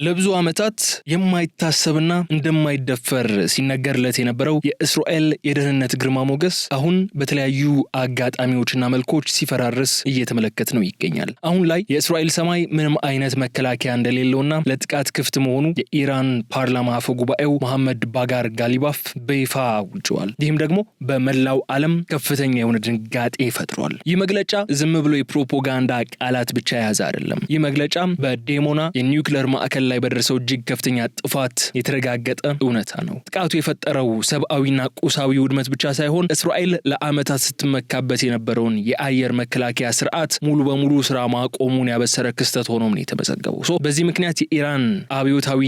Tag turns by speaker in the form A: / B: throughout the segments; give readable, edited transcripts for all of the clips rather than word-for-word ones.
A: ለብዙ ዓመታት የማይታሰብና እንደማይደፈር ሲነገርለት የነበረው የእስራኤል የደህንነት ግርማ ሞገስ አሁን በተለያዩ አጋጣሚዎችና መልኮች ሲፈራርስ እየተመለከትነው ይገኛል። አሁን ላይ የእስራኤል ሰማይ ምንም አይነት መከላከያ እንደሌለውና ለጥቃት ክፍት መሆኑ የኢራን ፓርላማ አፈ ጉባኤው መሐመድ ባጋር ጋሊባፍ በይፋ አውጀዋል። ይህም ደግሞ በመላው ዓለም ከፍተኛ የሆነ ድንጋጤ ፈጥሯል። ይህ መግለጫ ዝም ብሎ የፕሮፓጋንዳ ቃላት ብቻ የያዘ አይደለም። ይህ መግለጫ በዴሞና የኒውክሌር ማዕከል ላይ በደረሰው እጅግ ከፍተኛ ጥፋት የተረጋገጠ እውነታ ነው። ጥቃቱ የፈጠረው ሰብአዊና ቁሳዊ ውድመት ብቻ ሳይሆን እስራኤል ለዓመታት ስትመካበት የነበረውን የአየር መከላከያ ስርዓት ሙሉ በሙሉ ስራ ማቆሙን ያበሰረ ክስተት ሆኖም ነው የተመዘገበው። በዚህ ምክንያት የኢራን አብዮታዊ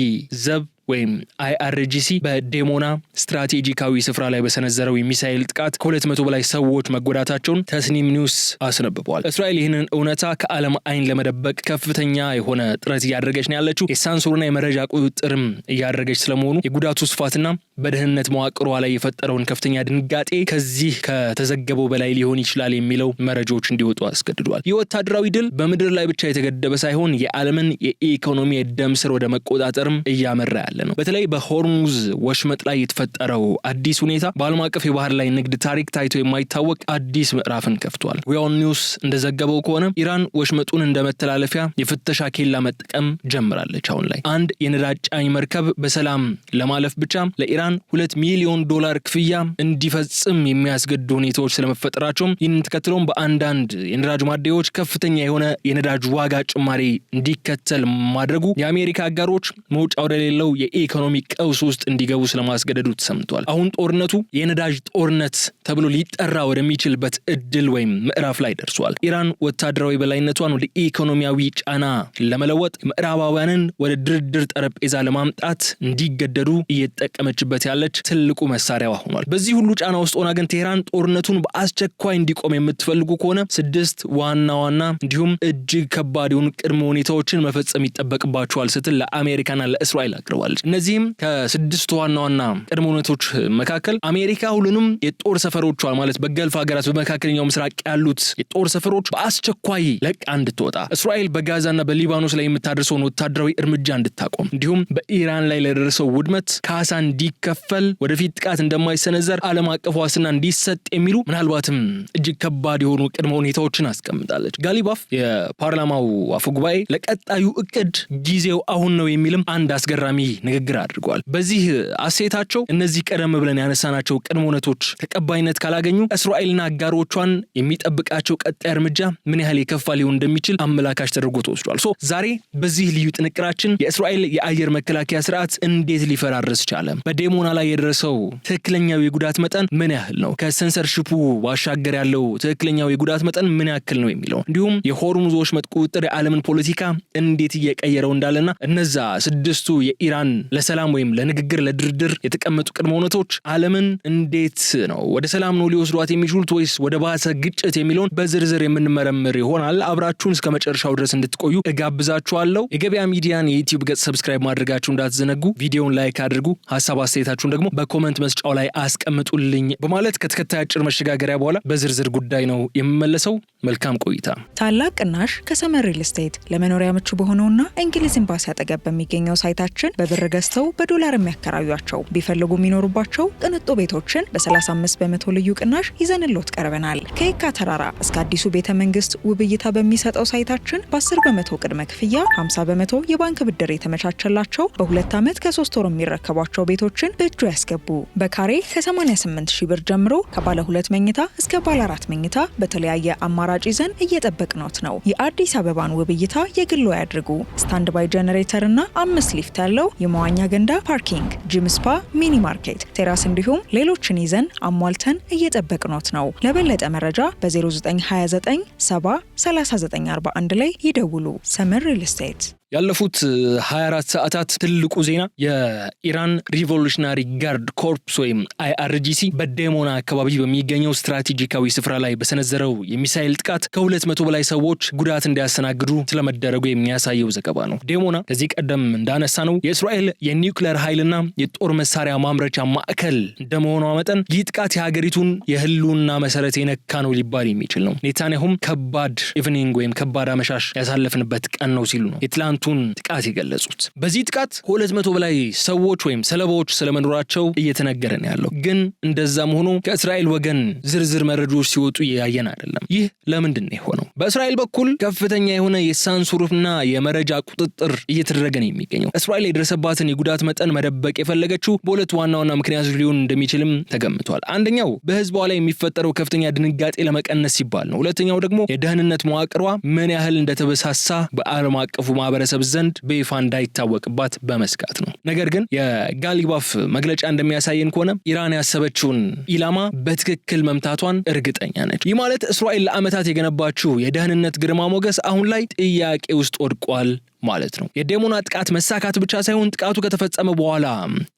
A: ዘብ ወይም IRGC በዴሞና ስትራቴጂካዊ ስፍራ ላይ በሰነዘረው የሚሳኤል ጥቃት ከ200 በላይ ሰዎች መጎዳታቸውን ተስኒም ኒውስ አስነብቧል። እስራኤል ይህንን እውነታ ከዓለም አይን ለመደበቅ ከፍተኛ የሆነ ጥረት እያደረገች ነው ያለችው። የሳንሱርና የመረጃ ቁጥጥርም እያደረገች ስለመሆኑ የጉዳቱ ስፋትና በደህንነት መዋቅሯ ላይ የፈጠረውን ከፍተኛ ድንጋጤ ከዚህ ከተዘገበው በላይ ሊሆን ይችላል የሚለው መረጃዎች እንዲወጡ አስገድዷል። ይህ ወታደራዊ ድል በምድር ላይ ብቻ የተገደበ ሳይሆን የዓለምን የኢኮኖሚ የደም ስር ወደ መቆጣጠርም እያመራ ያለ ነው። በተለይ በሆርሙዝ ወሽመጥ ላይ የተፈጠረው አዲስ ሁኔታ በዓለም አቀፍ የባህር ላይ ንግድ ታሪክ ታይቶ የማይታወቅ አዲስ ምዕራፍን ከፍቷል። ዊኦን ኒውስ እንደዘገበው ከሆነ ኢራን ወሽመጡን እንደ መተላለፊያ የፍተሻ ኬላ መጠቀም ጀምራለች። አሁን ላይ አንድ የነዳጅ ጫኝ መርከብ በሰላም ለማለፍ ብቻ ለኢራን $2 ሚሊዮን ክፍያ እንዲፈጽም የሚያስገድዱ ሁኔታዎች ስለመፈጠራቸውም ይህንን ተከትሎም በአንዳንድ የነዳጅ ማደያዎች ከፍተኛ የሆነ የነዳጅ ዋጋ ጭማሪ እንዲከተል ማድረጉ የአሜሪካ አጋሮች መውጫ ወደሌለው የኢኮኖሚ ቀውስ ውስጥ እንዲገቡ ስለማስገደዱ ተሰምቷል። አሁን ጦርነቱ የነዳጅ ጦርነት ተብሎ ሊጠራ ወደሚችልበት እድል ወይም ምዕራፍ ላይ ደርሷል። ኢራን ወታደራዊ በላይነቷን ወደ ኢኮኖሚያዊ ጫና ለመለወጥ ምዕራባውያንን ወደ ድርድር ጠረጴዛ ለማምጣት እንዲገደዱ እየተጠቀመችበት ያለች ትልቁ መሳሪያዋ ሆኗል። በዚህ ሁሉ ጫና ውስጥ ሆና ግን ቴህራን ጦርነቱን በአስቸኳይ እንዲቆም የምትፈልጉ ከሆነ 6 ዋና እንዲሁም እጅግ ከባድ የሆኑ ቅድመ ሁኔታዎችን መፈጸም ይጠበቅባቸዋል ስትል ለአሜሪካና ለእስራኤል አቅርባለች። እነዚህም ከ6 ዋና ቅድመ ሁኔታዎች መካከል አሜሪካ ሁሉንም የጦር ሰፈሮቿ ማለት በገልፍ ሀገራት በመካከለኛው ምስራቅ ያሉት የጦር ሰፈሮች በአስቸኳይ ለቃ እንድትወጣ፣ እስራኤል በጋዛና በሊባኖስ ላይ የምታደርሰውን ወታደራዊ እርምጃ እንድታቆም፣ እንዲሁም በኢራን ላይ ለደረሰው ውድመት ካሳ እንዲከፈል፣ ወደፊት ጥቃት እንደማይሰነዘር ዓለም አቀፍ ዋስትና እንዲሰጥ የሚሉ ምናልባትም እጅግ ከባድ የሆኑ ቅድመ ሁኔታዎችን አስቀምጣለች። ጋሊባፍ የፓርላማው አፈጉባኤ ለቀጣዩ እቅድ ጊዜው አሁን ነው የሚልም አንድ አስገራሚ ንግግር አድርጓል። በዚህ አሴታቸው እነዚህ ቀደም ብለን ያነሳናቸው ቅድመ ሁኔታዎች ተቀባይነት ካላገኙ እስራኤልና አጋሮቿን የሚጠብቃቸው ቀጣይ እርምጃ ምን ያህል የከፋ ሊሆን እንደሚችል አመላካች ተደርጎ ተወስዷል። ዛሬ በዚህ ልዩ ጥንቅራችን የእስራኤል የአየር መከላከያ ስርዓት እንዴት ሊፈራርስ ቻለ? በዴሞና ላይ የደረሰው ትክክለኛው የጉዳት መጠን ምን ያህል ነው? ከሰንሰርሺፑ ባሻገር ያለው ትክክለኛው የጉዳት መጠን ምን ያክል ነው የሚለው እንዲሁም የሆርሙዝ ወሽመጥ ቁጥጥር የዓለምን ፖለቲካ እንዴት እየቀየረው እንዳለና እነዛ 6ቱ የኢራን ለሰላም ወይም ለንግግር ለድርድር የተቀመጡ ቅድመ ሁኔታዎች ዓለምን እንዴት ነው ወደ ሰላም ነው ሊወስዷት የሚችሉት ወይስ ወደ ባሰ ግጭት የሚለውን በዝርዝር የምንመረምር ይሆናል። አብራችሁን እስከ መጨረሻው ድረስ እንድትቆዩ እጋብዛችኋለሁ። የገበያ ሚዲያን የዩቲዩብ ገጽ ሰብስክራይብ ማድረጋችሁ እንዳትዘነጉ፣ ቪዲዮውን ላይክ አድርጉ፣ ሀሳብ አስተያየታችሁን ደግሞ በኮሜንት መስጫው ላይ አስቀምጡልኝ በማለት ከተከታይ አጭር መሸጋገሪያ በኋላ በዝርዝር ጉዳይ ነው የምመለሰው። መልካም ቆይታ።
B: ታላቅ ቅናሽ ከሰመር ሪል ስቴት ለመኖሪያ ምቹ በሆነውና እንግሊዝ ኤምባሲ አጠገብ በሚገኘው ሳይታችን በብር ገዝተው በዶላር የሚያከራዩአቸው ቢፈልጉ የሚኖሩባቸው ቅንጡ ቤቶችን በ35% ልዩ ቅናሽ ይዘንሎት ቀርበናል። ከየካ ተራራ እስከ አዲሱ ቤተ መንግስት ውብ እይታ በሚሰጠው ሳይታችን በ10% ቅድመ ክፍያ 50% የባንክ ብድር የተመቻቸላቸው በ2 ዓመት ከ3 ወር የሚረከቧቸው ቤቶችን በእጁ ያስገቡ። በካሬ ከ88 ሺህ ብር ጀምሮ ከባለ 2 መኝታ እስከ ባለ 4 መኝታ በተለያየ አማራጭ ይዘን እየጠበቅኖት ነው። የአዲስ አበባን ውብ እይታ የግሎ ያድርጉ። ስታንድ ባይ ጀነሬተር እና 5 ሊፍት ያለው የመዋኛ ገንዳ፣ ፓርኪንግ፣ ጂም፣ ስፓ፣ ሚኒ ማርኬት፣ ቴራስ እንዲሁም ሌሎችን ይዘን አሟልተን እየጠበቅኖት ነው። ለበለጠ መረጃ በ0929 70 3941 ላይ ይደውሉ። ሰመር ሪል ስቴት።
A: ያለፉት 24 ሰዓታት ትልቁ ዜና የኢራን ሪቮሉሽናሪ ጋርድ ኮርፕስ ወይም IRGC በዴሞና አካባቢ በሚገኘው ስትራቴጂካዊ ስፍራ ላይ በሰነዘረው የሚሳኤል ጥቃት ከ200 በላይ ሰዎች ጉዳት እንዲያስተናግዱ ስለመደረጉ የሚያሳየው ዘገባ ነው። ዴሞና ከዚህ ቀደም እንዳነሳ ነው የእስራኤል የኒውክሌር ኃይልና የጦር መሳሪያ ማምረቻ ማዕከል እንደመሆኗ መጠን ይህ ጥቃት የሀገሪቱን የህልውና መሰረት የነካ ነው ሊባል የሚችል ነው። ኔታንያሁም ከባድ ኢቭኒንግ ወይም ከባድ አመሻሽ ያሳለፍንበት ቀን ነው ሲሉ ነው የትላንቱ የትናንቱን ጥቃት የገለጹት። በዚህ ጥቃት 200 በላይ ሰዎች ወይም ሰለባዎች ስለመኖራቸው እየተነገረ ነው ያለው። ግን እንደዛም ሆኖ ከእስራኤል ወገን ዝርዝር መረጃዎች ሲወጡ ያየን አይደለም። ይህ ለምንድን ነው የሆነው? በእስራኤል በኩል ከፍተኛ የሆነ የሳንሱርና የመረጃ ቁጥጥር እየተደረገ ነው የሚገኘው። እስራኤል የደረሰባትን የጉዳት መጠን መደበቅ የፈለገችው በሁለት ዋና ምክንያቶች ሊሆን እንደሚችልም ተገምቷል። አንደኛው በህዝቧ ላይ የሚፈጠረው ከፍተኛ ድንጋጤ ለመቀነስ ሲባል ነው። ሁለተኛው ደግሞ የደህንነት መዋቅሯ ምን ያህል እንደተበሳሳ በዓለም አቀፉ ማህበረሰብ ዘንድ በይፋ እንዳይታወቅባት በመስጋት ነው። ነገር ግን የጋሊባፍ መግለጫ እንደሚያሳየን ከሆነ ኢራን ያሰበችውን ኢላማ በትክክል መምታቷን እርግጠኛ ነች። ይህ ማለት እስራኤል ለዓመታት የገነባችው የደህንነት ግርማ ሞገስ አሁን ላይ ጥያቄ ውስጥ ወድቋል ማለት ነው። የዴሞና ጥቃት መሳካት ብቻ ሳይሆን ጥቃቱ ከተፈጸመ በኋላ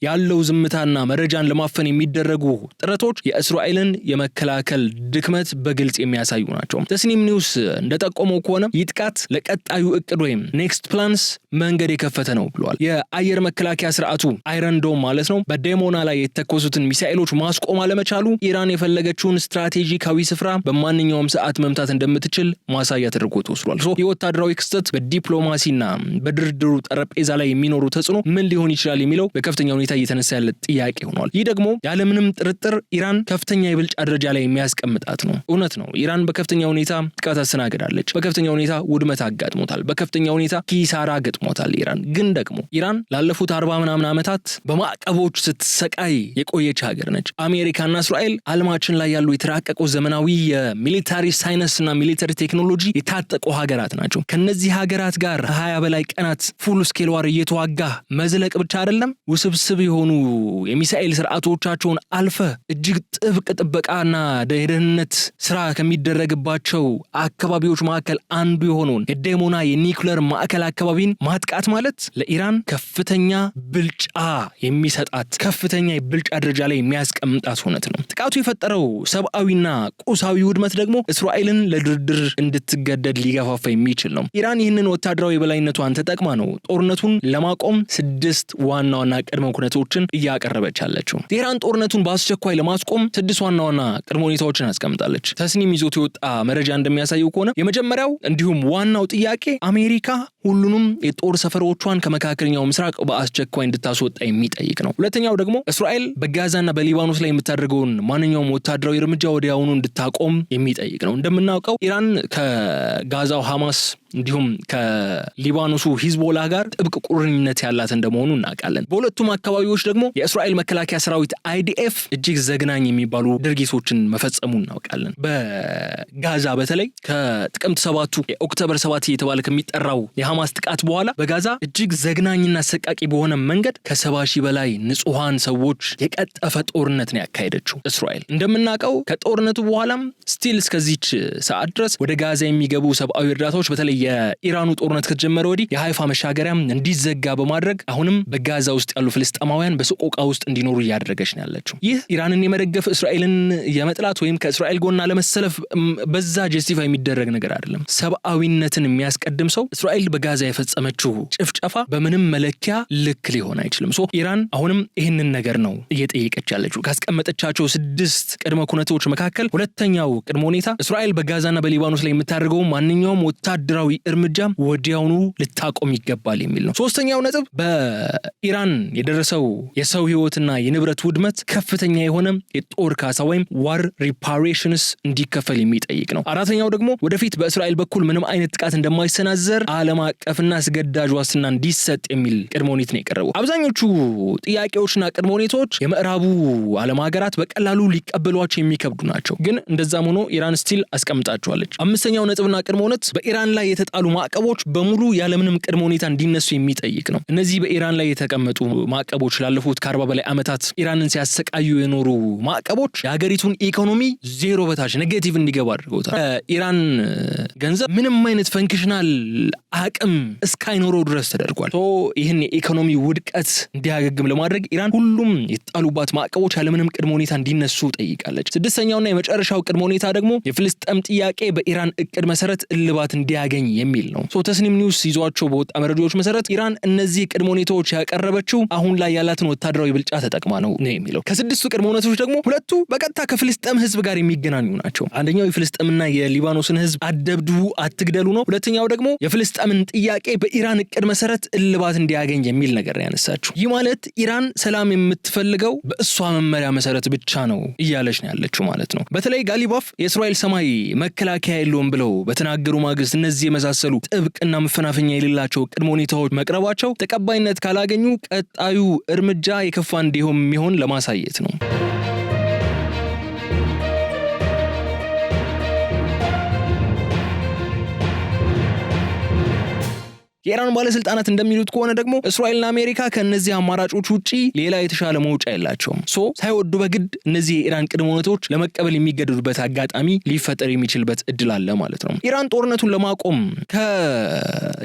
A: ያለው ዝምታና መረጃን ለማፈን የሚደረጉ ጥረቶች የእስራኤልን የመከላከል ድክመት በግልጽ የሚያሳዩ ናቸው። ተስኒም ኒውስ እንደጠቆመው ከሆነ ይህ ጥቃት ለቀጣዩ እቅድ ወይም ኔክስት ፕላንስ መንገድ የከፈተ ነው ብሏል። የአየር መከላከያ ስርዓቱ አይረን ዶም ማለት ነው በዴሞና ላይ የተተኮሱትን ሚሳኤሎች ማስቆም አለመቻሉ ኢራን የፈለገችውን ስትራቴጂካዊ ስፍራ በማንኛውም ሰዓት መምታት እንደምትችል ማሳያ ተደርጎ ተወስዷል። የወታደራዊ ክስተት በዲፕሎማሲና በድርድሩ ጠረጴዛ ላይ የሚኖሩ ተጽዕኖ ምን ሊሆን ይችላል የሚለው በከፍተኛ ሁኔታ እየተነሳ ያለ ጥያቄ ሆኗል። ይህ ደግሞ ያለምንም ጥርጥር ኢራን ከፍተኛ የብልጫ ደረጃ ላይ የሚያስቀምጣት ነው። እውነት ነው፣ ኢራን በከፍተኛ ሁኔታ ጥቃት አስተናግዳለች። በከፍተኛ ሁኔታ ውድመት አጋጥሞታል። በከፍተኛ ሁኔታ ኪሳራ ገጥሞታል። ግን ደግሞ ኢራን ላለፉት 40 ምናምን ዓመታት በማዕቀቦች ስትሰቃይ የቆየች ሀገር ነች። አሜሪካና እስራኤል ዓለማችን ላይ ያሉ የተራቀቁ ዘመናዊ የሚሊታሪ ሳይንስና ሚሊታሪ ቴክኖሎጂ የታጠቁ ሀገራት ናቸው። ከነዚህ ሀገራት ጋር 20 በላይ ቀናት ፉል ስኬል ዋር እየተዋጋ መዝለቅ ብቻ አይደለም፣ ውስብስብ የሆኑ የሚሳኤል ስርዓቶቻቸውን አልፈ እጅግ ጥብቅ ጥበቃና የደህንነት ስራ ከሚደረግባቸው አካባቢዎች መካከል አንዱ የሆነውን የዴሞና የኒውክሌር ማዕከል አካባቢን ማጥቃት ማለት ለኢራን ከፍተኛ ብልጫ የሚሰጣት ከፍተኛ የብልጫ ደረጃ ላይ የሚያስቀምጣት ሆነት ነው። ጥቃቱ የፈጠረው ሰብአዊና ቁሳዊ ውድመት ደግሞ እስራኤልን ለድርድር እንድትገደድ ሊገፋፋ የሚችል ነው። ኢራን ይህንን ወታደራዊ የበላይነቷን ተጠቅማ ነው ጦርነቱን ለማቆም 6 ዋና ቅድመ ሁኔታዎችን እያቀረበች ያለችው። ቴህራን ጦርነቱን በአስቸኳይ ለማስቆም 6 ዋና ቅድመ ሁኔታዎችን አስቀምጣለች። ተስኒም ይዞት የወጣ መረጃ እንደሚያሳየው ከሆነ የመጀመሪያው እንዲሁም ዋናው ጥያቄ አሜሪካ ሁሉንም የጦር ሰፈሮቿን ከመካከለኛው ምስራቅ በአስቸኳይ እንድታስወጣ የሚጠይቅ ነው። ሁለተኛው ደግሞ እስራኤል በጋዛና በሊባኖስ ላይ የምታደርገውን ማንኛውም ወታደራዊ እርምጃ ወዲያውኑ እንድታቆም የሚጠይቅ ነው። እንደምናውቀው ኢራን ከጋዛው ሐማስ እንዲሁም ከሊባኖሱ ሂዝቦላ ጋር ጥብቅ ቁርኝነት ያላት እንደመሆኑ እናውቃለን። በሁለቱም አካባቢዎች ደግሞ የእስራኤል መከላከያ ሰራዊት አይዲኤፍ እጅግ ዘግናኝ የሚባሉ ድርጊቶችን መፈጸሙ እናውቃለን። በጋዛ በተለይ ከጥቅምት 7 የኦክቶበር 7 እየተባለ ከሚጠራው የሐማስ ጥቃት በኋላ በጋዛ እጅግ ዘግናኝና አሰቃቂ በሆነ መንገድ ከ70,000 በላይ ንጹሃን ሰዎች የቀጠፈ ጦርነት ነው ያካሄደችው እስራኤል። እንደምናውቀው ከጦርነቱ በኋላም ስቲል እስከዚች ሰዓት ድረስ ወደ ጋዛ የሚገቡ ሰብአዊ እርዳታዎች በተለይ የኢራኑ ጦርነት ከተጀመረ ወዲህ የሃይፋ መሻገሪያም እንዲዘጋ በማድረግ አሁንም በጋዛ ውስጥ ያሉ ፍልስጤማውያን በሰቆቃ ውስጥ እንዲኖሩ እያደረገች ነው ያለችው። ይህ ኢራንን የመደገፍ እስራኤልን የመጥላት ወይም ከእስራኤል ጎን ለመሰለፍ በዛ ጀስቲፋይ የሚደረግ ነገር አይደለም። ሰብአዊነትን የሚያስቀድም ሰው እስራኤል በጋዛ የፈጸመችው ጭፍጨፋ በምንም መለኪያ ልክ ሊሆን አይችልም። ኢራን አሁንም ይህንን ነገር ነው እየጠየቀች ያለችው። ካስቀመጠቻቸው 6 ቅድመ ሁኔታዎች መካከል ሁለተኛው ቅድመ ሁኔታ እስራኤል በጋዛና በሊባኖስ ላይ የምታደርገው ማንኛውም ወታደራዊ እርምጃ ወዲያውኑ ልታቆም ይገባል የሚል ነው። ሶስተኛው ነጥብ በኢራን የደረሰው የሰው ህይወትና የንብረት ውድመት ከፍተኛ የሆነ የጦር ካሳ ወይም ዋር ሪፓሬሽንስ እንዲከፈል የሚጠይቅ ነው። አራተኛው ደግሞ ወደፊት በእስራኤል በኩል ምንም አይነት ጥቃት እንደማይሰናዘር ዓለም አቀፍና አስገዳጅ ዋስትና እንዲሰጥ የሚል ቅድመ ሁኔታ ነው የቀረበው። አብዛኞቹ ጥያቄዎችና ቅድመ ሁኔታዎች የምዕራቡ ዓለም ሀገራት በቀላሉ ሊቀበሏቸው የሚከብዱ ናቸው። ግን እንደዛም ሆኖ ኢራን ስቲል አስቀምጣቸዋለች። አምስተኛው ነጥብና ቅድመ ሁኔታ በኢራን ላይ የተጣሉ ማዕቀቦች በሙሉ ያለምንም ቅድመ ሁኔታ እንዲነሱ የሚጠይቅ ነው። እነዚህ በኢራን ላይ የተቀመጡ ማዕቀቦች ላለፉት ከ40 በላይ ዓመታት ኢራንን ሲያሰቃዩ የኖሩ ማዕቀቦች የሀገሪቱን ኢኮኖሚ ዜሮ በታች ኔጌቲቭ እንዲገባ አድርገውታል። ኢራን ገንዘብ ምንም አይነት ፈንክሽናል አቅም እስካይኖረው ድረስ ተደርጓል። ይህን የኢኮኖሚ ውድቀት እንዲያገግም ለማድረግ ኢራን ሁሉም የተጣሉባት ማዕቀቦች ያለምንም ቅድመ ሁኔታ እንዲነሱ ጠይቃለች። ስድስተኛውና የመጨረሻው ቅድመ ሁኔታ ደግሞ የፍልስጤም ጥያቄ በኢራን እቅድ መሰረት እልባት እንዲያገኝ የሚል ነው። ተስኒም ኒውስ ይዞ ይዟቸው በወጣ መረጃዎች መሰረት ኢራን እነዚህ ቅድመ ሁኔታዎች ያቀረበችው አሁን ላይ ያላትን ወታደራዊ ብልጫ ተጠቅማ ነው የሚለው። ከስድስቱ ቅድመ ሁኔታዎች ደግሞ ሁለቱ በቀጥታ ከፍልስጤም ህዝብ ጋር የሚገናኙ ናቸው። አንደኛው የፍልስጤምና የሊባኖስን ህዝብ አደብድቡ አትግደሉ ነው። ሁለተኛው ደግሞ የፍልስጤምን ጥያቄ በኢራን እቅድ መሰረት እልባት እንዲያገኝ የሚል ነገር ያነሳችሁ። ይህ ማለት ኢራን ሰላም የምትፈልገው በእሷ መመሪያ መሰረት ብቻ ነው እያለች ነው ያለችው ማለት ነው። በተለይ ጋሊባፍ የእስራኤል ሰማይ መከላከያ የለውም ብለው በተናገሩ ማግስት እነዚህ የመሳሰሉ ጥብቅና መፈናፈኛ የሌላቸው ቅድመ ሁኔታዎች መቅረባቸው ተቀባይነት ካላገኙ ቀጣዩ እርምጃ የከፋ እንዲሆን ለማሳየት ነው። የኢራን ባለስልጣናት እንደሚሉት ከሆነ ደግሞ እስራኤልና አሜሪካ ከነዚህ አማራጮች ውጪ ሌላ የተሻለ መውጫ የላቸውም። ሳይወዱ በግድ እነዚህ የኢራን ቅድመ ሁኔታዎች ለመቀበል የሚገደዱበት አጋጣሚ ሊፈጠር የሚችልበት እድል አለ ማለት ነው። ኢራን ጦርነቱን ለማቆም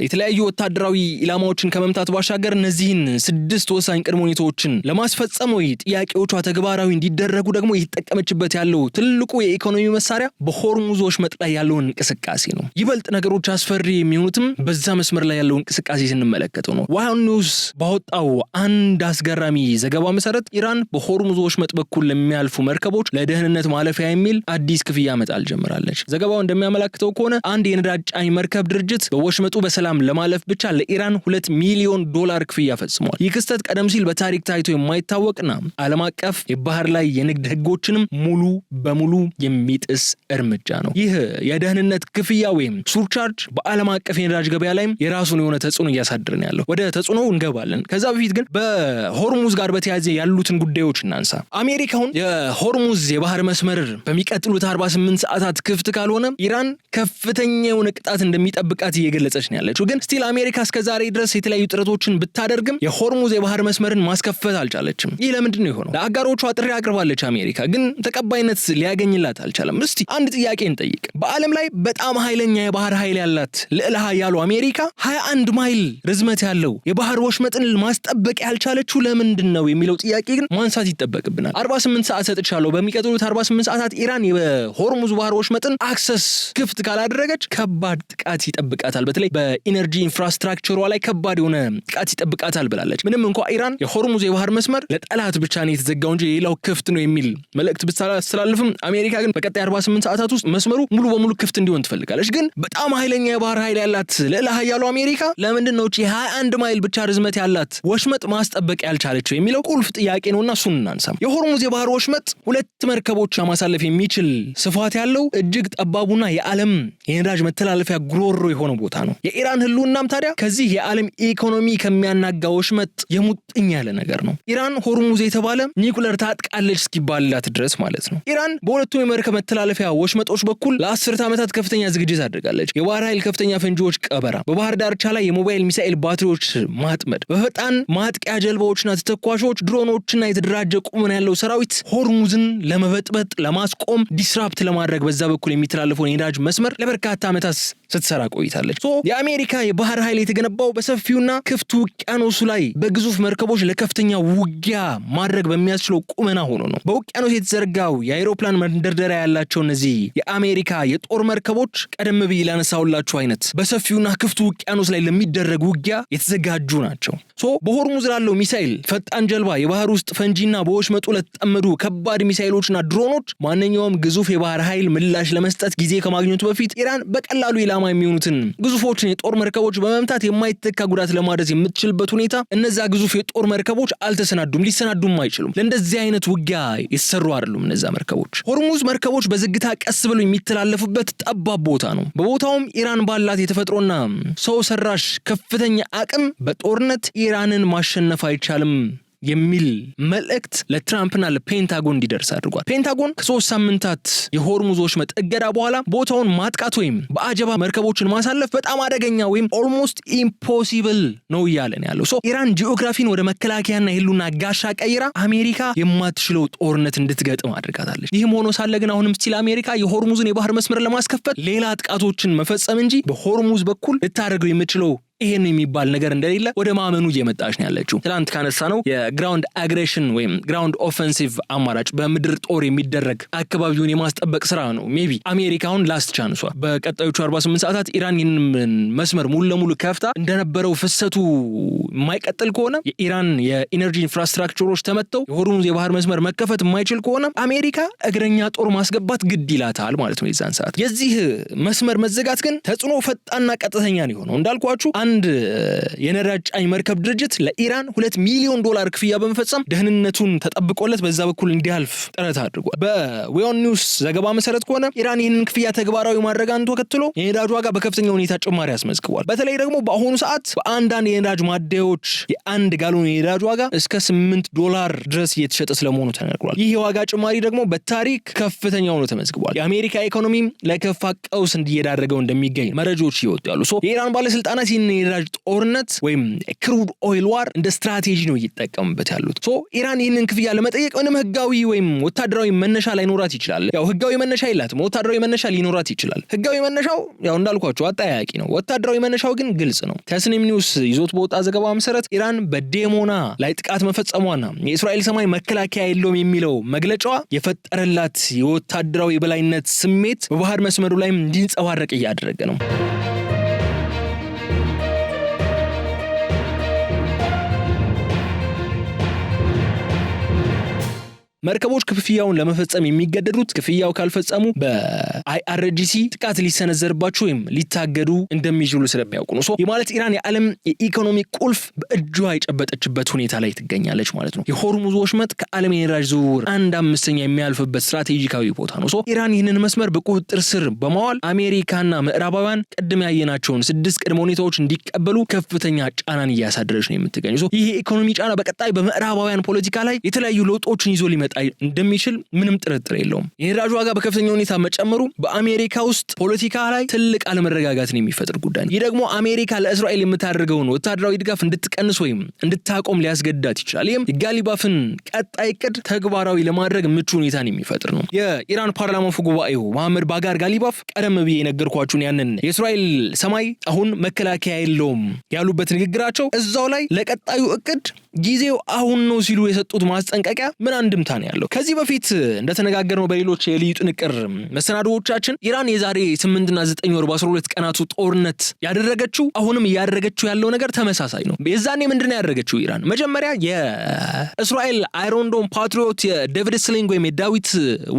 A: የተለያዩ ወታደራዊ ኢላማዎችን ከመምታት ባሻገር እነዚህን 6 ወሳኝ ቅድመ ሁኔታዎችን ለማስፈጸም ወይ ጥያቄዎቿ ተግባራዊ እንዲደረጉ ደግሞ እየተጠቀመችበት ያለው ትልቁ የኢኮኖሚ መሳሪያ በሆርሙዝ ወሽመጥ ላይ ያለውን እንቅስቃሴ ነው። ይበልጥ ነገሮች አስፈሪ የሚሆኑትም በዛ መስመር ላይ ያለው እንቅስቃሴ ስንመለከተው ነው። ዋሃን ኒውስ ባወጣው አንድ አስገራሚ ዘገባ መሰረት ኢራን በሆርሙዝ ወሽመጥ በኩል ለሚያልፉ መርከቦች ለደህንነት ማለፊያ የሚል አዲስ ክፍያ መጣል ጀምራለች። ዘገባው እንደሚያመለክተው ከሆነ አንድ የነዳጅ ጫኝ መርከብ ድርጅት በወሽመጡ በሰላም ለማለፍ ብቻ ለኢራን $2 ሚሊዮን ክፍያ ፈጽሟል። ይህ ክስተት ቀደም ሲል በታሪክ ታይቶ የማይታወቅና ዓለም አቀፍ የባህር ላይ የንግድ ህጎችንም ሙሉ በሙሉ የሚጥስ እርምጃ ነው። ይህ የደህንነት ክፍያ ወይም ሱርቻርጅ በዓለም አቀፍ የነዳጅ ገበያ ላይም የራሱን የሆነ ተጽዕኖ እያሳደረ ነው ያለው። ወደ ተጽዕኖው እንገባለን። ከዛ በፊት ግን በሆርሙዝ ጋር በተያያዘ ያሉትን ጉዳዮች እናንሳ። አሜሪካውን የሆርሙዝ የባህር መስመር በሚቀጥሉት 48 ሰዓታት ክፍት ካልሆነ ኢራን ከፍተኛ የሆነ ቅጣት እንደሚጠብቃት እየገለጸች ነው ያለችው። ግን ስቲል አሜሪካ እስከዛሬ ድረስ የተለያዩ ጥረቶችን ብታደርግም የሆርሙዝ የባህር መስመርን ማስከፈት አልቻለችም። ይህ ለምንድን ነው የሆነው? ለአጋሮቿ ጥሪ አቅርባለች አሜሪካ፣ ግን ተቀባይነት ሊያገኝላት አልቻለም። እስቲ አንድ ጥያቄ እንጠይቅ። በዓለም ላይ በጣም ኃይለኛ የባህር ኃይል ያላት ልዕለ ኃያሉ አሜሪካ 21 ማይል ርዝመት ያለው የባህር ወሽመጥን ማስጠበቅ ያልቻለችው ለምንድን ነው የሚለው ጥያቄ ግን ማንሳት ይጠበቅብናል። 48 ሰዓት ሰጥቻለሁ። በሚቀጥሉት 48 ሰዓታት ኢራን የሆርሙዝ ባህር ወሽመጥን አክሰስ ክፍት ካላደረገች ከባድ ጥቃት ይጠብቃታል። በተለይ በኢነርጂ ኢንፍራስትራክቸሯ ላይ ከባድ የሆነ ጥቃት ይጠብቃታል ብላለች። ምንም እንኳን ኢራን የሆርሙዝ የባህር መስመር ለጠላት ብቻ ነው የተዘጋው እንጂ ሌላው ክፍት ነው የሚል መልእክት ብታስተላልፍም አሜሪካ ግን በቀጣይ 48 ሰዓታት ውስጥ መስመሩ ሙሉ በሙሉ ክፍት እንዲሆን ትፈልጋለች። ግን በጣም ኃይለኛ የባህር ኃይል ያላት ልዕለ ኃያሉ አሜሪካ ለምንድን ነው 21 ማይል ብቻ ርዝመት ያላት ወሽመጥ ማስጠበቅ ያልቻለችው የሚለው ቁልፍ ጥያቄ ነውና እሱን እናንሳ። የሆርሙዝ የባህር ወሽመጥ 2 መርከቦች ማሳለፍ የሚችል ስፋት ያለው እጅግ ጠባቡና የዓለም የነዳጅ መተላለፊያ ጉሮሮ የሆነ ቦታ ነው። የኢራን ህልውናም ታዲያ ከዚህ የዓለም ኢኮኖሚ ከሚያናጋ ወሽመጥ የሙጥኝ ያለ ነገር ነው። ኢራን ሆርሙዝ የተባለ ኒኩለር ታጥቃለች እስኪባልላት ድረስ ማለት ነው። ኢራን በሁለቱም የመርከብ መተላለፊያ ወሽመጦች በኩል ለ10 ዓመታት ከፍተኛ ዝግጅት አድርጋለች። የባህር ኃይል ከፍተኛ ፈንጂዎች ቀበራ፣ በባህር ዳርቻ ላይ የሞባይል ሚሳኤል ባትሪዎች ማጥመድ፣ በፈጣን ማጥቂያ ጀልባዎችና ተተኳሾች፣ ድሮኖችና የተደራጀ ቁመና ያለው ሰራዊት ሆርሙዝን ለመበጥበጥ፣ ለማስቆም፣ ዲስራፕት ለማድረግ በዛ በኩል የሚተላለፈውን የነዳጅ መስመር ለበርካታ ዓመታት ስትሰራ ቆይታለች። የአሜሪካ የባህር ኃይል የተገነባው በሰፊውና ክፍቱ ውቅያኖሱ ላይ በግዙፍ መርከቦች ለከፍተኛ ውጊያ ማድረግ በሚያስችለው ቁመና ሆኖ ነው። በውቅያኖስ የተዘረጋው የአይሮፕላን መንደርደሪያ ያላቸው እነዚህ የአሜሪካ የጦር መርከቦች ቀደም ብዬ ላነሳውላችሁ አይነት በሰፊውና ክፍቱ ውቅያኖስ ላይ ለሚደረግ ውጊያ የተዘጋጁ ናቸው። በሆርሙዝ ላለው ሚሳኤል፣ ፈጣን ጀልባ፣ የባህር ውስጥ ፈንጂና በወሽመጡ ለተጠመዱ ከባድ ሚሳኤሎችና ድሮኖች ማንኛውም ግዙፍ የባህር ኃይል ምላሽ ለመስጠት ጊዜ ከማግኘቱ በፊት ኢራን በቀላሉ ኢላማ የሚሆኑትን ግዙፎችን የጦር መርከቦች በመምታት የማይተካ ጉዳት ለማድረስ የምትችልበት ሁኔታ እነዛ ግዙፍ የጦር መርከቦች አልተሰናዱም፣ ሊሰናዱም አይችሉም። ለእንደዚህ አይነት ውጊያ የተሰሩ አይደሉም እነዛ መርከቦች። ሆርሙዝ መርከቦች በዝግታ ቀስ ብለው የሚተላለፉበት ጠባብ ቦታ ነው። በቦታውም ኢራን ባላት የተፈጥሮና ሰው ሰራሽ ከፍተኛ አቅም በጦርነት ኢራንን ማሸነፍ አይቻልም የሚል መልእክት ለትራምፕና ለፔንታጎን እንዲደርስ አድርጓል። ፔንታጎን ከ3 ሳምንታት የሆርሙዝ ወሽመጥ እገዳ በኋላ ቦታውን ማጥቃት ወይም በአጀባ መርከቦችን ማሳለፍ በጣም አደገኛ ወይም ኦልሞስት ኢምፖሲብል ነው እያለን ያለው። ኢራን ጂኦግራፊን ወደ መከላከያና የህልውና ጋሻ ቀይራ አሜሪካ የማትችለው ጦርነት እንድትገጥም አድርጋታለች። ይህም ሆኖ ሳለ ግን አሁንም ስቲል አሜሪካ የሆርሙዝን የባህር መስመር ለማስከፈት ሌላ ጥቃቶችን መፈጸም እንጂ በሆርሙዝ በኩል ልታደርገው የምትችለው ይሄን የሚባል ነገር እንደሌለ ወደ ማመኑ እየመጣች ነው ያለችው። ትላንት ካነሳ ነው የግራውንድ አግሬሽን ወይም ግራውንድ ኦፌንሲቭ አማራጭ በምድር ጦር የሚደረግ አካባቢውን የማስጠበቅ ስራ ነው ሜቢ አሜሪካውን ላስት ቻንሷ። በቀጣዮቹ 48 ሰዓታት ኢራን ይህንን መስመር ሙሉ ለሙሉ ከፍታ እንደነበረው ፍሰቱ የማይቀጥል ከሆነ የኢራን የኢነርጂ ኢንፍራስትራክቸሮች ተመተው የሆርሙዝ የባህር መስመር መከፈት የማይችል ከሆነ አሜሪካ እግረኛ ጦር ማስገባት ግድ ይላታል ማለት ነው የዛን ሰዓት። የዚህ መስመር መዘጋት ግን ተጽዕኖ ፈጣንና ቀጥተኛ ነው የሆነው። እንዳልኳችሁ አንድ የነዳጅ ጫኝ መርከብ ድርጅት ለኢራን $2 ሚሊዮን ክፍያ በመፈጸም ደህንነቱን ተጠብቆለት በዛ በኩል እንዲያልፍ ጥረት አድርጓል። በዌዮን ኒውስ ዘገባ መሰረት ከሆነ ኢራን ይህንን ክፍያ ተግባራዊ ማድረጋን ተከትሎ የነዳጅ ዋጋ በከፍተኛ ሁኔታ ጭማሪ አስመዝግቧል። በተለይ ደግሞ በአሁኑ ሰዓት በአንዳንድ የነዳጅ ማደያዎች የአንድ ጋሎን የነዳጅ ዋጋ እስከ $8 ድረስ እየተሸጠ ስለመሆኑ ተነግሯል። ይህ የዋጋ ጭማሪ ደግሞ በታሪክ ከፍተኛ ሆኖ ተመዝግቧል። የአሜሪካ ኢኮኖሚ ለከፋ ቀውስ እንዲዳረገው እንደሚገኝ መረጃዎች ይወጡ ያሉ። የኢራን ባለስልጣናት ይህን የነዳጅ ጦርነት ወይም ክሩድ ኦይል ዋር እንደ ስትራቴጂ ነው እየተጠቀሙበት ያሉት። ኢራን ይህንን ክፍያ ለመጠየቅ ምንም ህጋዊ ወይም ወታደራዊ መነሻ ላይኖራት ይችላል። ያው ህጋዊ መነሻ የላትም፣ ወታደራዊ መነሻ ሊኖራት ይችላል። ህጋዊ መነሻው ያው እንዳልኳችሁ አጠያያቂ ነው። ወታደራዊ መነሻው ግን ግልጽ ነው። ተስኒም ኒውስ ይዞት በወጣ ዘገባ መሰረት ኢራን በዴሞና ላይ ጥቃት መፈጸሟና የእስራኤል ሰማይ መከላከያ የለውም የሚለው መግለጫዋ የፈጠረላት የወታደራዊ የበላይነት ስሜት በባህር መስመሩ ላይም እንዲንጸባረቅ እያደረገ ነው። መርከቦች ክፍያውን ለመፈጸም የሚገደዱት ክፍያው ካልፈጸሙ በአይአርጂሲ ጥቃት ሊሰነዘርባቸው ወይም ሊታገዱ እንደሚችሉ ስለሚያውቁ ነው። የማለት ኢራን የዓለም የኢኮኖሚ ቁልፍ በእጇ የጨበጠችበት ሁኔታ ላይ ትገኛለች ማለት ነው። የሆርሙዝ ወሽመጥ ከዓለም የነዳጅ ዝውውር 1/5 የሚያልፍበት ስትራቴጂካዊ ቦታ ነው። ኢራን ይህንን መስመር በቁጥጥር ስር በማዋል አሜሪካና ምዕራባውያን ቀድም ያየናቸውን 6 ቅድመ ሁኔታዎች እንዲቀበሉ ከፍተኛ ጫናን እያሳደረች ነው የምትገኘው። ይህ የኢኮኖሚ ጫና በቀጣይ በምዕራባውያን ፖለቲካ ላይ የተለያዩ ለውጦችን ይዞ ሊመጣ እንደሚችል ምንም ጥርጥር የለውም። የነዳጅ ዋጋ በከፍተኛ ሁኔታ መጨመሩ በአሜሪካ ውስጥ ፖለቲካ ላይ ትልቅ አለመረጋጋትን የሚፈጥር ጉዳይ ነው። ይህ ደግሞ አሜሪካ ለእስራኤል የምታደርገውን ወታደራዊ ድጋፍ እንድትቀንስ ወይም እንድታቆም ሊያስገድዳት ይችላል። ይህም የጋሊባፍን ቀጣይ እቅድ ተግባራዊ ለማድረግ ምቹ ሁኔታን የሚፈጥር ነው። የኢራን ፓርላማ አፈ ጉባኤው መሐመድ ባጋር ጋሊባፍ ቀደም ብዬ የነገርኳችሁን ያንን የእስራኤል ሰማይ አሁን መከላከያ የለውም ያሉበት ንግግራቸው እዛው ላይ ለቀጣዩ እቅድ ጊዜው አሁን ነው ሲሉ የሰጡት ማስጠንቀቂያ ምን አንድምታ ነው ያለው? ከዚህ በፊት እንደተነጋገርነው በሌሎች የልዩ ጥንቅር መሰናዶዎቻችን ኢራን የዛሬ 8 እና 9 ወር በ12 ቀናቱ ጦርነት ያደረገችው አሁንም ያደረገችው ያለው ነገር ተመሳሳይ ነው። የዛኔ ምንድነው ያደረገችው ኢራን? መጀመሪያ የእስራኤል አይሮንዶም ፓትሪዮት የዴቪድ ስሊንግ ወይም የዳዊት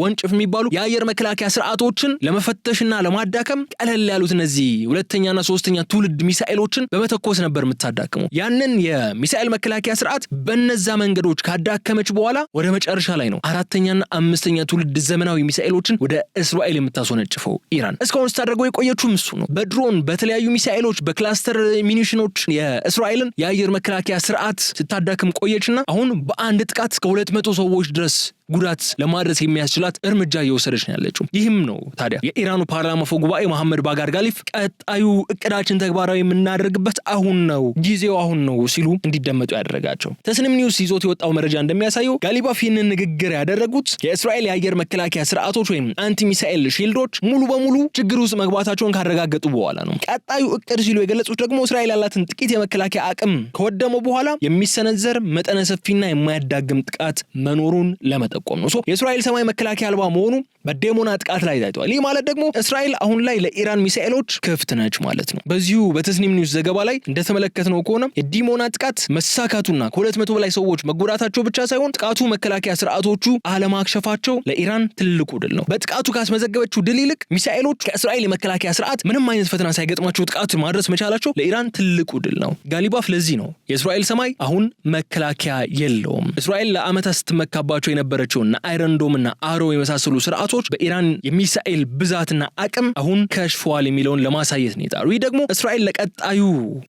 A: ወንጭፍ የሚባሉ የአየር መከላከያ ስርዓቶችን ለመፈተሽና ለማዳከም ቀለል ያሉት እነዚህ ሁለተኛና ሶስተኛ ትውልድ ሚሳኤሎችን በመተኮስ ነበር የምታዳክመው። ያንን የሚሳኤል መከላከያ ስርዓት በነዛ መንገዶች ካዳከመች በኋላ ወደ መጨረሻ ላይ ነው አራተኛና አምስተኛ ትውልድ ዘመናዊ ሚሳኤሎችን ወደ እስራኤል የምታስወነጭፈው ኢራን። እስካሁን ስታደርገው የቆየችው እሱ ነው። በድሮን በተለያዩ ሚሳኤሎች በክላስተር ሚኒሽኖች የእስራኤልን የአየር መከላከያ ስርዓት ስታዳክም ቆየችና አሁን በአንድ ጥቃት እስከ 200 ሰዎች ድረስ ጉዳት ለማድረስ የሚያስችላት እርምጃ እየወሰደች ነው ያለችው። ይህም ነው ታዲያ የኢራኑ ፓርላማ አፈ ጉባኤ መሐመድ ባጋር ጋሊፍ ቀጣዩ እቅዳችን ተግባራዊ የምናደርግበት አሁን ነው፣ ጊዜው አሁን ነው ሲሉ እንዲደመጡ ያደረጋቸው። ተስኒም ኒውስ ይዞት የወጣው መረጃ እንደሚያሳየው ጋሊባፍ ይህንን ንግግር ያደረጉት የእስራኤል የአየር መከላከያ ስርዓቶች ወይም አንቲ ሚሳኤል ሺልዶች ሙሉ በሙሉ ችግር ውስጥ መግባታቸውን ካረጋገጡ በኋላ ነው። ቀጣዩ እቅድ ሲሉ የገለጹት ደግሞ እስራኤል ያላትን ጥቂት የመከላከያ አቅም ከወደመ በኋላ የሚሰነዘር መጠነ ሰፊና የማያዳግም ጥቃት መኖሩን ለመጠቆም ነው። የእስራኤል ሰማይ መከላከያ አልባ መሆኑ በዴሞና ጥቃት ላይ ታይቷል። ይህ ማለት ደግሞ እስራኤል አሁን ላይ ለኢራን ሚሳኤሎች ክፍት ነች ማለት ነው። በዚሁ በተስኒም ኒውስ ዘገባ ላይ እንደተመለከትነው ከሆነ የዲሞና ጥቃት መሳካቱና ከ200 በላይ ሰዎች መጎዳታቸው ብቻ ሳይሆን ጥቃቱ መከላከያ ስርዓቶቹ አለማክሸፋቸው ለኢራን ትልቁ ድል ነው። በጥቃቱ ካስመዘገበችው ድል ይልቅ ሚሳኤሎች ከእስራኤል የመከላከያ ስርዓት ምንም አይነት ፈተና ሳይገጥማቸው ጥቃት ማድረስ መቻላቸው ለኢራን ትልቁ ድል ነው። ጋሊባፍ ለዚህ ነው የእስራኤል ሰማይ አሁን መከላከያ የለውም። እስራኤል ለዓመታት ስትመካባቸው የነበረችውና አይረንዶምና አሮ የመሳሰሉ ስርዓቶች በኢራን የሚሳኤል ብዛትና አቅም አሁን ከሽፈዋል የሚለውን ለማሳየት ነው የጣሩ። ይህ ደግሞ እስራኤል ለቀጣዩ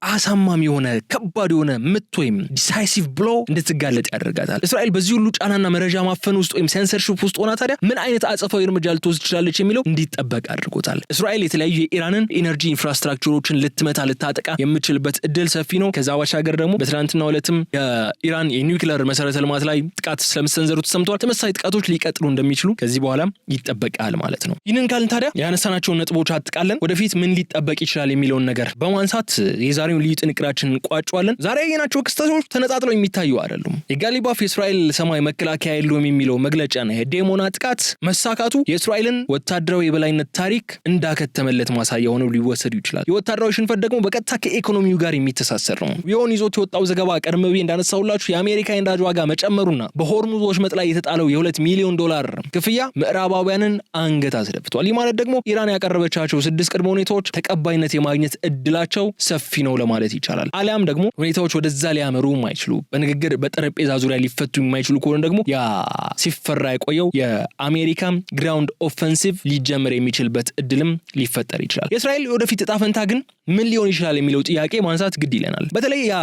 A: አሳማሚ የሆነ ከባድ የሆነ ምት ወይም ዲሳይሲቭ ብሎ እንድትጋለጥ ያደርጋታል። እስራኤል በዚህ ሁሉ ጫናና መረጃ ማፈን ውስጥ ወይም ሴንሰርሺፕ ውስጥ ሆና ታዲያ ምን አይነት አጸፋዊ እርምጃ ልትወስድ ትችላለች የሚለው እንዲጠበቅ አድርጎታል። እስራኤል የተለያዩ የኢራንን ኢነርጂ ኢንፍራስትራክቸሮችን ልትመታ ልታጠቃ የምትችልበት እድል ሰፊ ነው። ከዛ ባሻገር ደግሞ በትናንትናው ዕለትም የኢራን የኒውክሌር መሰረተ ልማት ላይ ጥቃት ስለመሰንዘሩ ተሰምቷል። ተመሳሳይ ጥቃቶች ሊቀጥሉ እንደሚችሉ ከዚህ በኋላ ይጠበቃል ማለት ነው። ይህንን ካልን ታዲያ ያነሳናቸውን ነጥቦች አጥቃለን ወደፊት ምን ሊጠበቅ ይችላል የሚለውን ነገር በማንሳት የዛሬውን ልዩ ጥንቅራችንን እንቋጫለን። ዛሬ ያየናቸው ክስተቶች ተነጣጥለው የሚታዩ አይደሉም። የጋሊባፍ የእስራኤል ሰማይ መከላከያ የለውም የሚለው መግለጫና የዴሞና ጥቃት መሳካቱ የእስራኤልን ወታደራዊ የበላይነት ታሪክ እንዳከተመለት ማሳያ ሆነው ሊወሰዱ ይችላል። የወታደራዊ ሽንፈት ደግሞ በቀጥታ ከኢኮኖሚው ጋር የሚተሳሰር ነው። ቢሆን ይዞት የወጣው ዘገባ ቀደም ብዬ እንዳነሳሁላችሁ የአሜሪካ የነዳጅ ዋጋ መጨመሩና በሆርሙዝ ወሽመጥ ላይ የተጣለው $2 ሚሊዮን ክፍያ ምዕራባውያንን አንገት አስደፍቷል። ይህ ማለት ደግሞ ኢራን ያቀረበቻቸው 6 ቅድመ ሁኔታዎች ተቀባይነት የማግኘት እድላቸው ሰፊ ነው ለማለት ይቻላል። አሊያም ደግሞ ሁኔታዎች ወደዛ ሊያመሩ የማይችሉ በንግግር በጠረጴዛ ዙሪያ ሊፈቱ የማይችሉ ከሆነ ደግሞ ያ ሲፈራ የቆየው የአሜሪካ ግራውንድ ኦፌንሲቭ ሊጀምር የሚችልበት እድልም ሊፈጠር ይችላል። የእስራኤል ወደፊት ዕጣ ፈንታ ግን ምን ሊሆን ይችላል የሚለው ጥያቄ ማንሳት ግድ ይለናል። በተለይ ያ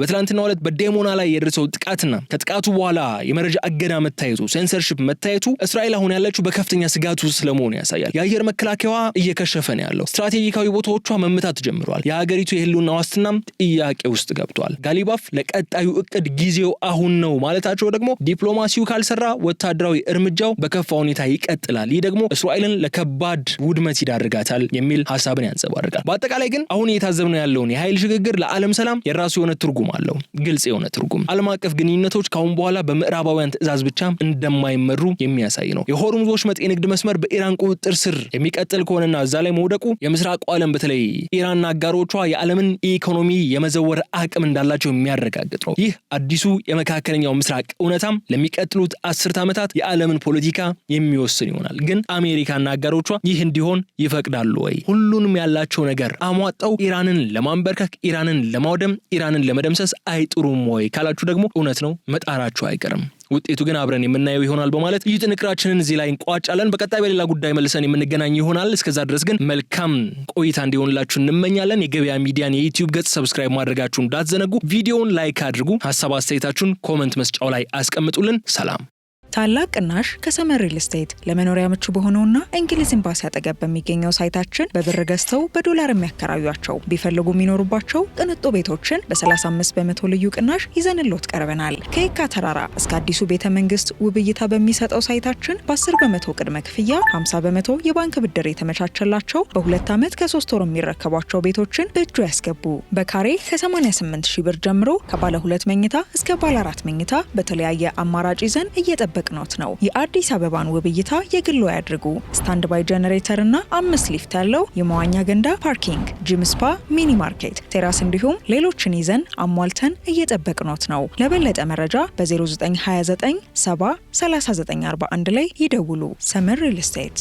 A: በትላንትናው ዕለት በዴሞና ላይ የደረሰው ጥቃትና ከጥቃቱ በኋላ የመረጃ እገዳ መታየቱ ሴንሰርሺፕ መታየቱ እስራኤል አሁን ያለችው በከፍተኛ ስጋት ውስጥ ስለመሆኑ ያሳያል። የአየር መከላከያዋ እየከሸፈ ነው ያለው። ስትራቴጂካዊ ቦታዎቿ መመታት ጀምረዋል። የሀገሪቱ የህልውና ዋስትናም ጥያቄ ውስጥ ገብቷል። ጋሊባፍ ለቀጣዩ እቅድ ጊዜው አሁን ነው ማለታቸው ደግሞ ዲፕሎማሲው ካልሰራ ወታደራዊ እርምጃው በከፋ ሁኔታ ይቀጥላል። ይህ ደግሞ እስራኤልን ለከባድ ውድመት ይዳርጋታል የሚል ሐሳብን ያንጸባርቃል። በአጠቃላይ ግን አሁን እየታዘብነው ያለውን የኃይል ሽግግር ለዓለም ሰላም የራሱ የሆነ ትርጉም አለው። ግልጽ የሆነ ትርጉም። ዓለም አቀፍ ግንኙነቶች ካሁን በኋላ በምዕራባውያን ትዕዛዝ ብቻ እንደማይመሩ የሚያሳይ ነው። የሆርሙዝ ወሽመጥ የንግድ መስመር በኢራን ቁጥጥር ስር የሚቀጥል ከሆነና እዛ ላይ መውደቁ የምስራቁ ዓለም በተለይ ኢራንና አጋሮቿ የዓለምን ኢኮኖሚ የመዘወር አቅም እንዳላቸው የሚያረጋግጥ ነው። ይህ አዲሱ የመካከለኛው ምስራቅ እውነታም ለሚቀጥሉት 10 ዓመታት የዓለምን ፖለቲካ የሚወስን ይሆናል። ግን አሜሪካና አጋሮቿ ይህ እንዲሆን ይፈቅዳሉ ወይ? ሁሉንም ያላቸው ነገር አሟጣው ኢራንን ለማንበርከክ፣ ኢራንን ለማውደም፣ ኢራንን ለመደምሰስ አይጥሩም ወይ ካላችሁ ደግሞ እውነት ነው፣ መጣራቸው አይቀርም። ውጤቱ ግን አብረን የምናየው ይሆናል በማለት ይህ ጥንቅራችንን እዚህ ላይ እንቋጫለን። በቀጣይ በሌላ ጉዳይ መልሰን የምንገናኝ ይሆናል። እስከዛ ድረስ ግን መልካም ቆይታ እንዲሆንላችሁ እንመኛለን። የገበያ ሚዲያን የዩቲዩብ ገጽ ሰብስክራይብ ማድረጋችሁን እንዳትዘነጉ። ቪዲዮውን ላይክ አድርጉ። ሐሳብ አስተያየታችሁን ኮሜንት መስጫው ላይ አስቀምጡልን። ሰላም።
B: ታላቅ ቅናሽ ከሰመር ሪል ስቴት ለመኖሪያ ምቹ በሆነውና እንግሊዝ ኤምባሲ አጠገብ በሚገኘው ሳይታችን በብር ገዝተው በዶላር የሚያከራዩአቸው ቢፈልጉ የሚኖሩባቸው ቅንጡ ቤቶችን በ35% ልዩ ቅናሽ ይዘንሎት ቀርበናል። ከየካ ተራራ እስከ አዲሱ ቤተ መንግስት ውብ እይታ በሚሰጠው ሳይታችን በ10% ቅድመ ክፍያ 50% የባንክ ብድር የተመቻቸላቸው በ2 ዓመት ከ3 ወር የሚረከቧቸው ቤቶችን በእጁ ያስገቡ። በካሬ ከ88 ሺህ ብር ጀምሮ ከባለ 2 መኝታ እስከ ባለ 4 መኝታ በተለያየ አማራጭ ይዘን እየጠበቅነዎት ነው። የአዲስ አበባን ውብ እይታ የግሎ ያድርጉ። ስታንድ ባይ ጀነሬተር እና 5 ሊፍት ያለው የመዋኛ ገንዳ፣ ፓርኪንግ፣ ጂም፣ ስፓ፣ ሚኒ ማርኬት፣ ቴራስ እንዲሁም ሌሎችን ይዘን አሟልተን እየጠበቅነዎት ነው። ለበለጠ መረጃ በ0929 70 3941 ላይ ይደውሉ። ሰመር ሪል ስቴት